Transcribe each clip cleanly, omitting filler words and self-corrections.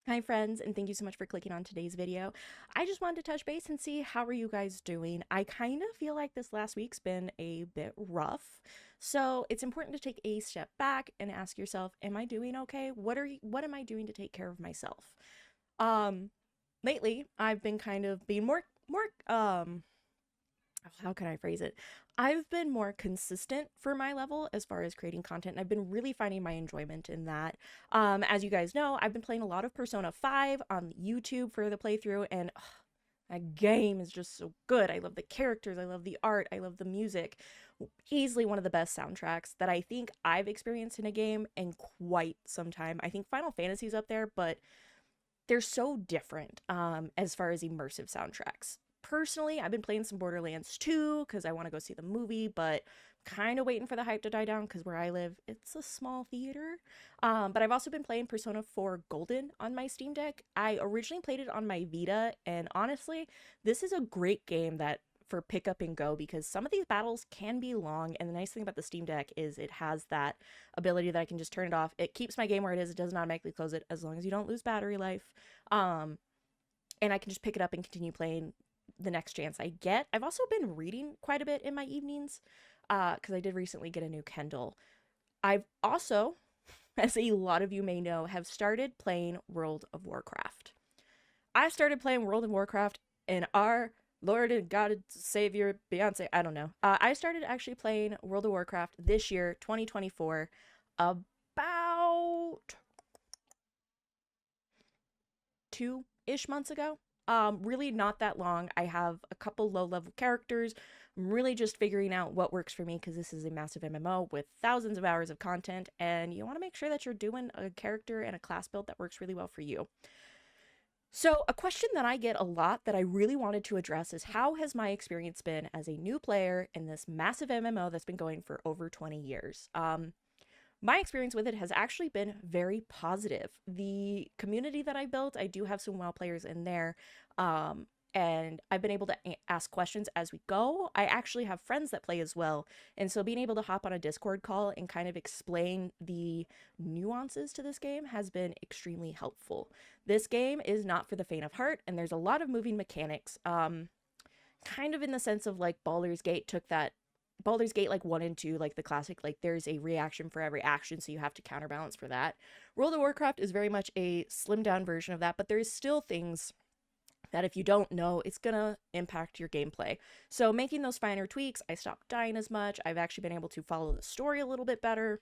Hi friends, and thank you so much for clicking on today's video. I just wanted to touch base and see how are you guys doing. I kind of feel like this last week's been a bit rough. So it's important to take a step back and ask yourself, am I doing okay? What am I doing to take care of myself? Um Lately, I've been kind of being more how can I phrase it? I've been more consistent for my level as far as creating content, and I've been really finding my enjoyment in that. As you guys know, I've been playing a lot of Persona 5 on YouTube for the playthrough, and that game is just so good. I love the characters, I love the art, I love the music. Easily one of the best soundtracks that I think I've experienced in a game in quite some time. I think Final Fantasy's up there, but they're so different as far as immersive soundtracks. Personally, I've been playing some Borderlands 2 because I want to go see the movie, but kind of waiting for the hype to die down because where I live, it's a small theater. But I've also been playing Persona 4 Golden on my Steam Deck. I originally played it on my Vita, and honestly, this is a great game that for pick up and go because some of these battles can be long, and the nice thing about the Steam Deck is it has that ability that I can just turn it off. It keeps my game where it is. It does not automatically close it as long as you don't lose battery life. Um, and I can just pick it up and continue playing the next chance I get. I've also been reading quite a bit in my evenings because I did recently get a new Kindle. I've also, as a lot of you may know, have started playing World of Warcraft. I started playing World of Warcraft in our Lord and God and Savior Beyonce. I don't know. I started actually playing World of Warcraft this year, 2024, about 2-ish months ago. Really not that long. I have a couple low level characters. I'm really just figuring out what works for me because this is a massive MMO with thousands of hours of content, and you want to make sure that you're doing a character and a class build that works really well for you. So, a question that I get a lot that I really wanted to address is how has my experience been as a new player in this massive MMO that's been going for over 20 years? My experience with it has actually been very positive. The community that I built, I do have some WoW players in there, um, and I've been able to ask questions as we go. I actually have friends that play as well, and so being able to hop on a Discord call and kind of explain the nuances to this game has been extremely helpful. This game is not for the faint of heart, and there's a lot of moving mechanics. Kind of in the sense of like Baldur's Gate like 1 and 2, like the classic, like there's a reaction for every action, so you have to counterbalance for that. World of Warcraft is very much a slimmed down version of that, but there's still things that if you don't know, it's gonna impact your gameplay. So making those finer tweaks, I stopped dying as much. I've actually been able to follow the story a little bit better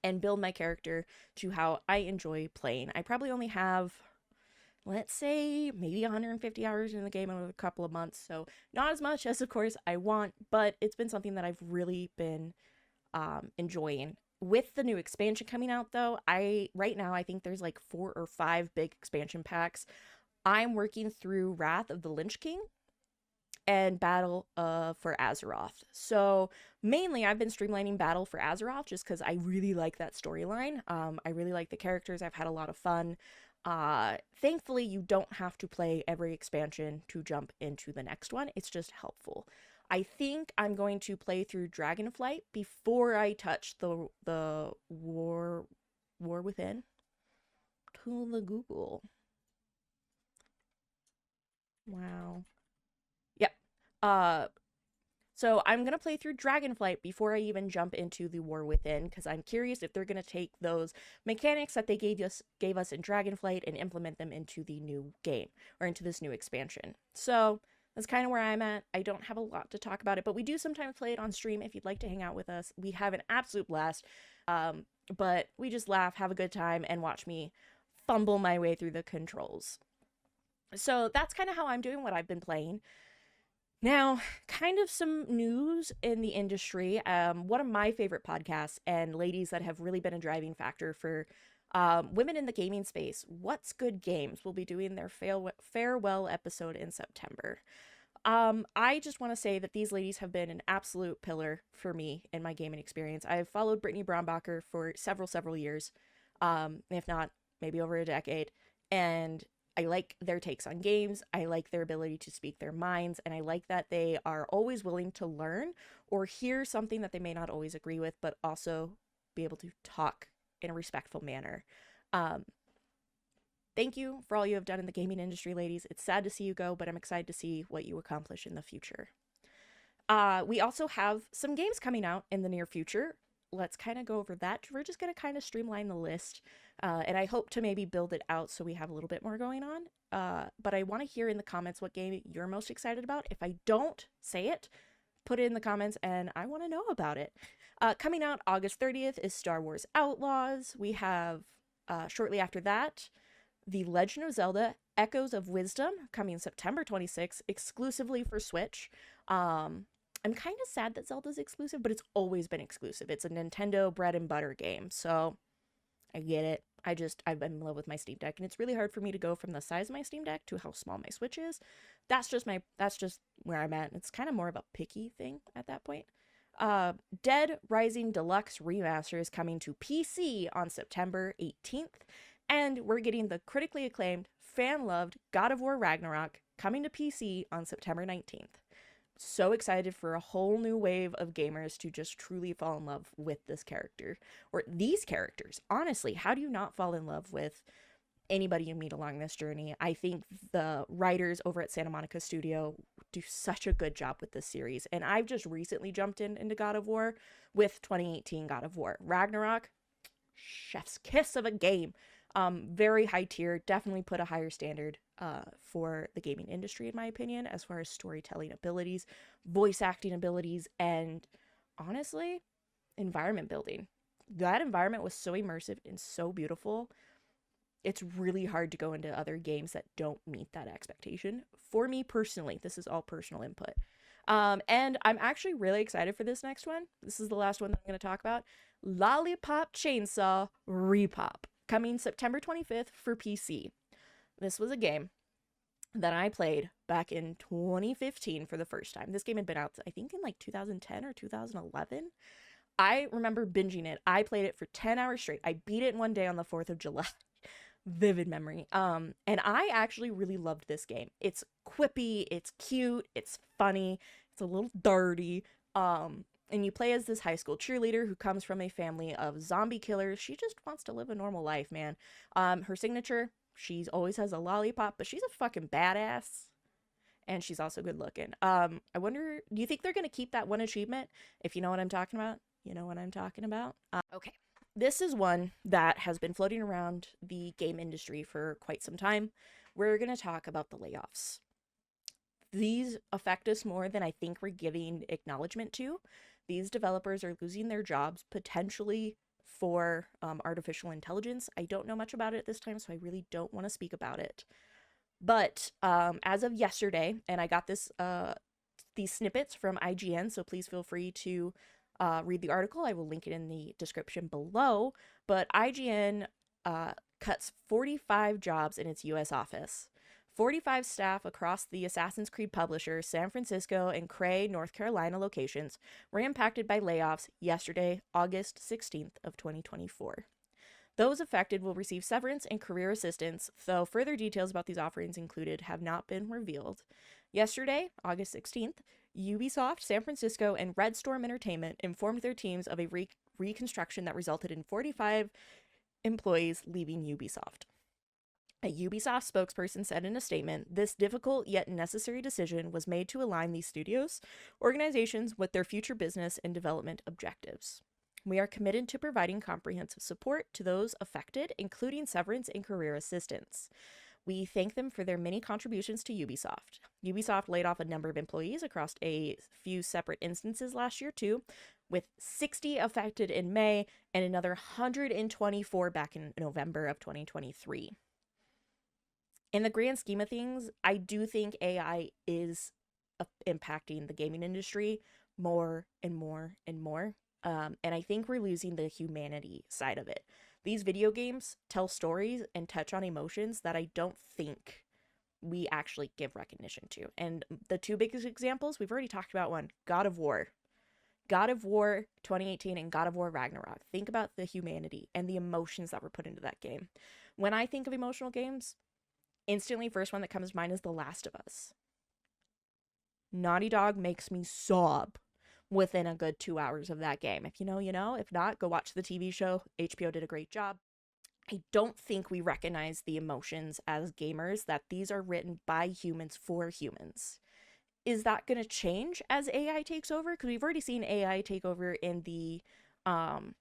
and build my character to how I enjoy playing. I probably only have, let's say, maybe 150 hours in the game over a couple of months, so not as much as of course I want, but it's been something that I've really been enjoying. With the new expansion coming out though, I right now I think there's like 4 or 5 big expansion packs. I'm working through Wrath of the Lynch King and Battle for Azeroth. So mainly I've been streamlining Battle for Azeroth just because I really like that storyline. I really like the characters. I've had a lot of fun. Thankfully, you don't have to play every expansion to jump into the next one. It's just helpful. I think I'm going to play through Dragonflight before I touch the War Within. To the Google. Wow. Yep. Uh, So I'm gonna play through Dragonflight before I even jump into the War Within because I'm curious if they're gonna take those mechanics that they gave us in Dragonflight and implement them into the new game or into this new expansion. So that's kind of where I'm at. I don't have a lot to talk about it, but we do sometimes play it on stream if you'd like to hang out with us. We have an absolute blast. But we just laugh, have a good time, and watch me fumble my way through the controls. So that's kind of how I'm doing what I've been playing. Now, kind of some news in the industry. One of my favorite podcasts and ladies that have really been a driving factor for women in the gaming space, What's Good Games, will be doing their farewell episode in September. I just want to say that these ladies have been an absolute pillar for me in my gaming experience. I've followed Brittany Brombacher for several years, if not maybe over a decade, and I like their takes on games. I like their ability to speak their minds, and I like that they are always willing to learn or hear something that they may not always agree with, but also be able to talk in a respectful manner. Um, Thank you for all you have done in the gaming industry, ladies. It's sad to see you go, but I'm excited to see what you accomplish in the future. We also have some games coming out in the near future. Let's kind of go over that. We're just going to kind of streamline the list, and I hope to maybe build it out so we have a little bit more going on. But I want to hear in the comments what game you're most excited about. If I don't say it, put it in the comments, and I want to know about it. Coming out August 30th is Star Wars Outlaws. We have, shortly after that, The Legend of Zelda Echoes of Wisdom, coming September 26th, exclusively for Switch. I'm kind of sad that Zelda's exclusive, but it's always been exclusive. It's a Nintendo bread and butter game, so I get it. I'm in love with my Steam Deck, and it's really hard for me to go from the size of my Steam Deck to how small my Switch is. That's just where I'm at. It's kind of more of a picky thing at that point. Dead Rising Deluxe Remaster is coming to PC on September 18th, and we're getting the critically acclaimed, fan-loved God of War Ragnarok coming to PC on September 19th. So excited for a whole new wave of gamers to just truly fall in love with this character, or these characters. Honestly, how do you not fall in love with anybody you meet along this journey? I think the writers over at Santa Monica Studio do such a good job with this series, and I've just recently jumped into God of War with 2018 God of War Ragnarok. Chef's kiss of a game. Very high tier, definitely put a higher standard for the gaming industry, in my opinion, as far as storytelling abilities, voice acting abilities, and honestly, environment building. That environment was so immersive and so beautiful. It's really hard to go into other games that don't meet that expectation. For me personally, this is all personal input. And I'm actually really excited for this next one. This is the last one that I'm going to talk about. Lollipop Chainsaw Repop, coming September 25th for PC. This was a game that I played back in 2015 for the first time. This game had been out, I think, in like 2010 or 2011. I remember binging it. I played it for 10 hours straight. I beat it in one day on the 4th of July. Vivid memory. And I actually really loved this game. It's quippy, it's cute, it's funny, it's a little dirty. And you play as this high school cheerleader who comes from a family of zombie killers. She just wants to live a normal life, man. Her signature, she always has a lollipop, but she's a fucking badass. And she's also good looking. I wonder, do you think they're gonna keep that one achievement? If you know what I'm talking about, you know what I'm talking about. Okay. This is one that has been floating around the game industry for quite some time. We're going to talk about the layoffs. These affect us more than I think we're giving acknowledgement to. These developers are losing their jobs potentially for artificial intelligence. I don't know much about it at this time, so I really don't want to speak about it. But as of yesterday, and I got these snippets from IGN, so please feel free to read the article. I will link it in the description below. But IGN cuts 45 jobs in its US office. 45 staff across the Assassin's Creed publisher, San Francisco and Cray, North Carolina locations were impacted by layoffs yesterday, August 16th of 2024. Those affected will receive severance and career assistance, though further details about these offerings included have not been revealed. Yesterday, August 16th, Ubisoft, San Francisco, and Red Storm Entertainment informed their teams of a reconstruction that resulted in 45 employees leaving Ubisoft. A Ubisoft spokesperson said in a statement, "This difficult yet necessary decision was made to align these studios, organizations with their future business and development objectives. We are committed to providing comprehensive support to those affected, including severance and career assistance. We thank them for their many contributions to Ubisoft." Ubisoft laid off a number of employees across a few separate instances last year, too, with 60 affected in May and another 124 back in November of 2023. In the grand scheme of things, I do think AI is impacting the gaming industry more and more and more. And I think we're losing the humanity side of it. These video games tell stories and touch on emotions that I don't think we actually give recognition to. And the two biggest examples, we've already talked about one, God of War. God of War 2018 and God of War Ragnarok. Think about the humanity and the emotions that were put into that game. When I think of emotional games, instantly first one that comes to mind is The Last of Us. Naughty Dog makes me sob within a good 2 hours of that game. If you know, you know. If not, go watch the TV show. HBO did a great job. I don't think we recognize the emotions as gamers, that these are written by humans for humans. Is that going to change as AI takes over? Because we've already seen AI take over in the um,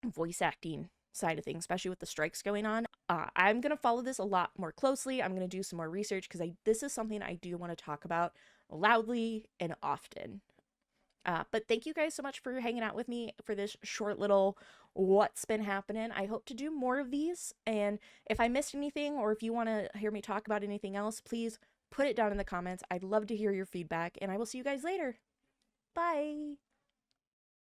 voice acting side of things, especially with the strikes going on. I'm going to follow this a lot more closely. I'm going to do some more research because this is something I do want to talk about loudly and often. But thank you guys so much for hanging out with me for this short little what's been happening. I hope to do more of these. And if I missed anything or if you want to hear me talk about anything else, please put it down in the comments. I'd love to hear your feedback, and I will see you guys later. Bye.